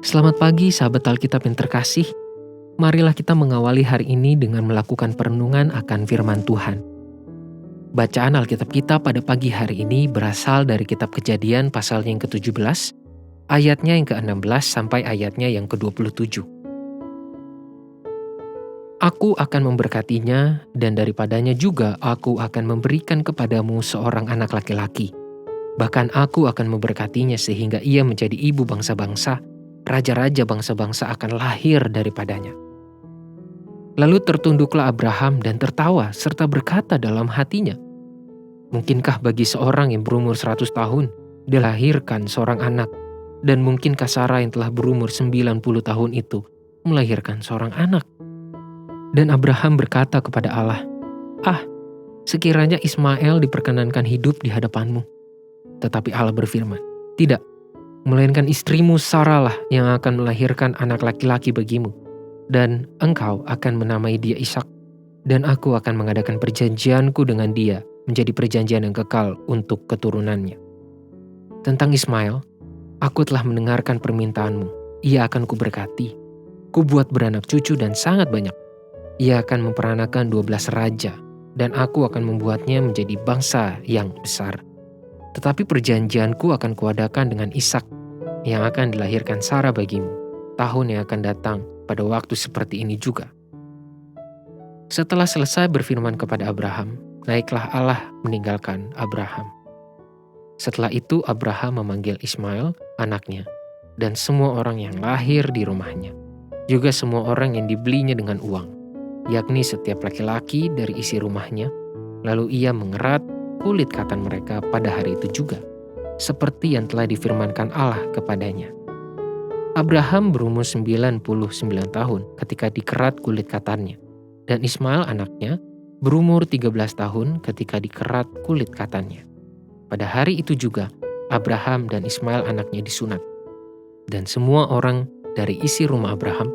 Selamat pagi sahabat Alkitab yang terkasih. Marilah kita mengawali hari ini dengan melakukan perenungan akan firman Tuhan. Bacaan Alkitab kita pada pagi hari ini berasal dari kitab Kejadian pasalnya yang ke-17, ayatnya yang ke-16 sampai ayatnya yang ke-27. Aku akan memberkatinya dan daripadanya juga aku akan memberikan kepadamu seorang anak laki-laki. Bahkan aku akan memberkatinya sehingga ia menjadi ibu bangsa-bangsa. Raja-raja bangsa-bangsa akan lahir daripadanya. Lalu tertunduklah Abraham dan tertawa serta berkata dalam hatinya, mungkinkah bagi seorang yang berumur 100 tahun dilahirkan seorang anak, dan mungkinkah Sarah yang telah berumur 90 tahun itu melahirkan seorang anak? Dan Abraham berkata kepada Allah, sekiranya Ismail diperkenankan hidup di hadapanmu. Tetapi Allah berfirman, tidak, melainkan istrimu Sarah lah yang akan melahirkan anak laki-laki bagimu, dan engkau akan menamai dia Ishak, dan aku akan mengadakan perjanjianku dengan dia menjadi perjanjian yang kekal untuk keturunannya. Tentang Ismail, aku telah mendengarkan permintaanmu, ia akan kuberkati, kubuat beranak cucu dan sangat banyak. Ia akan memperanakan 12 raja, dan aku akan membuatnya menjadi bangsa yang besar. Tetapi perjanjianku akan kuadakan dengan Ishak, yang akan dilahirkan Sarah bagimu, tahun yang akan datang pada waktu seperti ini juga. Setelah selesai berfirman kepada Abraham, naiklah Allah meninggalkan Abraham. Setelah itu Abraham memanggil Ismail, anaknya, dan semua orang yang lahir di rumahnya, juga semua orang yang dibelinya dengan uang, yakni setiap laki-laki dari isi rumahnya, lalu ia mengerat kulit katan mereka pada hari itu juga, seperti yang telah difirmankan Allah kepadanya. Abraham berumur 99 tahun ketika dikerat kulit katannya, dan Ismail anaknya berumur 13 tahun ketika dikerat kulit katannya. Pada hari itu juga, Abraham dan Ismail anaknya disunat. Dan semua orang dari isi rumah Abraham,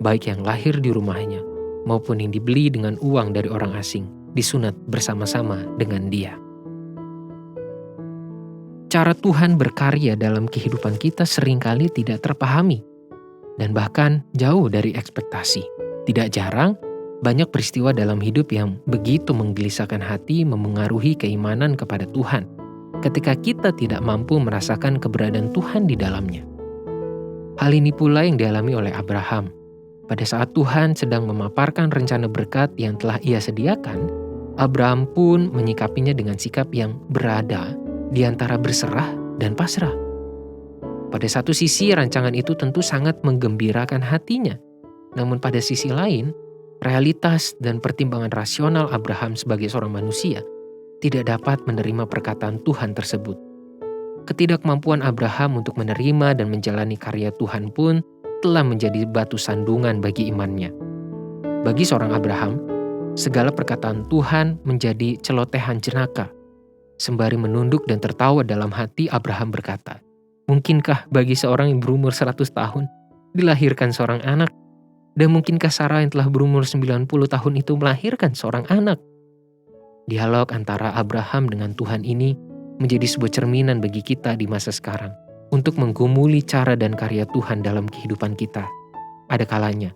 baik yang lahir di rumahnya maupun yang dibeli dengan uang dari orang asing, disunat bersama-sama dengan dia. Cara Tuhan berkarya dalam kehidupan kita seringkali tidak terpahami dan bahkan jauh dari ekspektasi. Tidak jarang, banyak peristiwa dalam hidup yang begitu menggelisahkan hati memengaruhi keimanan kepada Tuhan ketika kita tidak mampu merasakan keberadaan Tuhan di dalamnya. Hal ini pula yang dialami oleh Abraham. Pada saat Tuhan sedang memaparkan rencana berkat yang telah Ia sediakan, Abraham pun menyikapinya dengan sikap yang berada di antara berserah dan pasrah. Pada satu sisi rancangan itu tentu sangat menggembirakan hatinya. Namun pada sisi lain, realitas dan pertimbangan rasional Abraham sebagai seorang manusia tidak dapat menerima perkataan Tuhan tersebut. Ketidakmampuan Abraham untuk menerima dan menjalani karya Tuhan pun telah menjadi batu sandungan bagi imannya. Bagi seorang Abraham, segala perkataan Tuhan menjadi celotehan jenaka. Sembari menunduk dan tertawa dalam hati, Abraham berkata, mungkinkah bagi seorang yang berumur 100 tahun dilahirkan seorang anak? Dan mungkinkah Sarah yang telah berumur 90 tahun itu melahirkan seorang anak? Dialog antara Abraham dengan Tuhan ini menjadi sebuah cerminan bagi kita di masa sekarang untuk menggumuli cara dan karya Tuhan dalam kehidupan kita. Ada kalanya,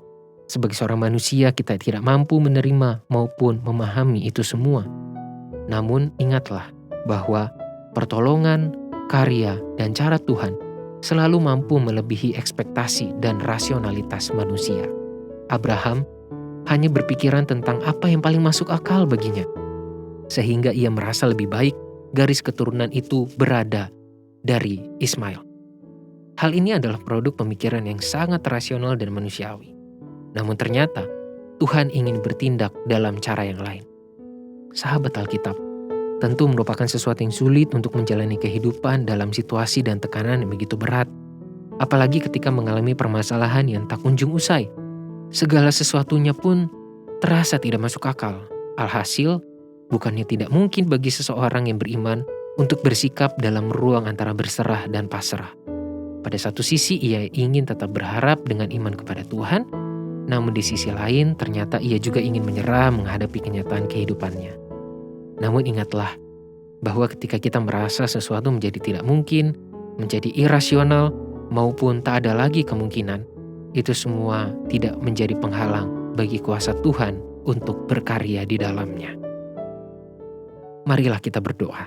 sebagai seorang manusia kita tidak mampu menerima maupun memahami itu semua. Namun ingatlah bahwa pertolongan, karya, dan cara Tuhan selalu mampu melebihi ekspektasi dan rasionalitas manusia. Abraham hanya berpikiran tentang apa yang paling masuk akal baginya, sehingga ia merasa lebih baik garis keturunan itu berada dari Ismail. Hal ini adalah produk pemikiran yang sangat rasional dan manusiawi. Namun ternyata Tuhan ingin bertindak dalam cara yang lain. Sahabat Alkitab, tentu merupakan sesuatu yang sulit untuk menjalani kehidupan dalam situasi dan tekanan yang begitu berat. Apalagi ketika mengalami permasalahan yang tak kunjung usai. Segala sesuatunya pun terasa tidak masuk akal. Alhasil, bukannya tidak mungkin bagi seseorang yang beriman untuk bersikap dalam ruang antara berserah dan pasrah. Pada satu sisi ia ingin tetap berharap dengan iman kepada Tuhan, namun di sisi lain ternyata ia juga ingin menyerah menghadapi kenyataan kehidupannya. Namun ingatlah bahwa ketika kita merasa sesuatu menjadi tidak mungkin, menjadi irasional, maupun tak ada lagi kemungkinan, itu semua tidak menjadi penghalang bagi kuasa Tuhan untuk berkarya di dalamnya. Marilah kita berdoa.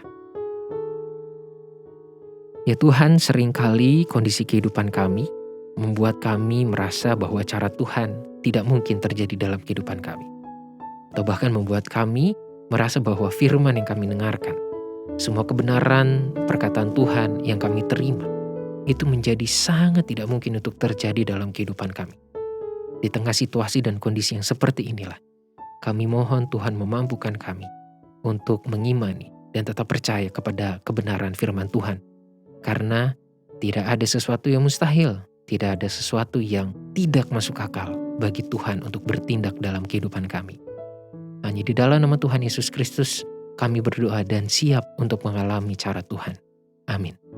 Ya Tuhan, seringkali kondisi kehidupan kami membuat kami merasa bahwa cara Tuhan tidak mungkin terjadi dalam kehidupan kami. Atau bahkan membuat kami merasa bahwa firman yang kami dengarkan, semua kebenaran perkataan Tuhan yang kami terima, itu menjadi sangat tidak mungkin untuk terjadi dalam kehidupan kami. Di tengah situasi dan kondisi yang seperti inilah, kami mohon Tuhan memampukan kami untuk mengimani dan tetap percaya kepada kebenaran firman Tuhan. Karena tidak ada sesuatu yang mustahil, tidak ada sesuatu yang tidak masuk akal bagi Tuhan untuk bertindak dalam kehidupan kami. Hanya di dalam nama Tuhan Yesus Kristus kami berdoa dan siap untuk mengalami cara Tuhan. Amin.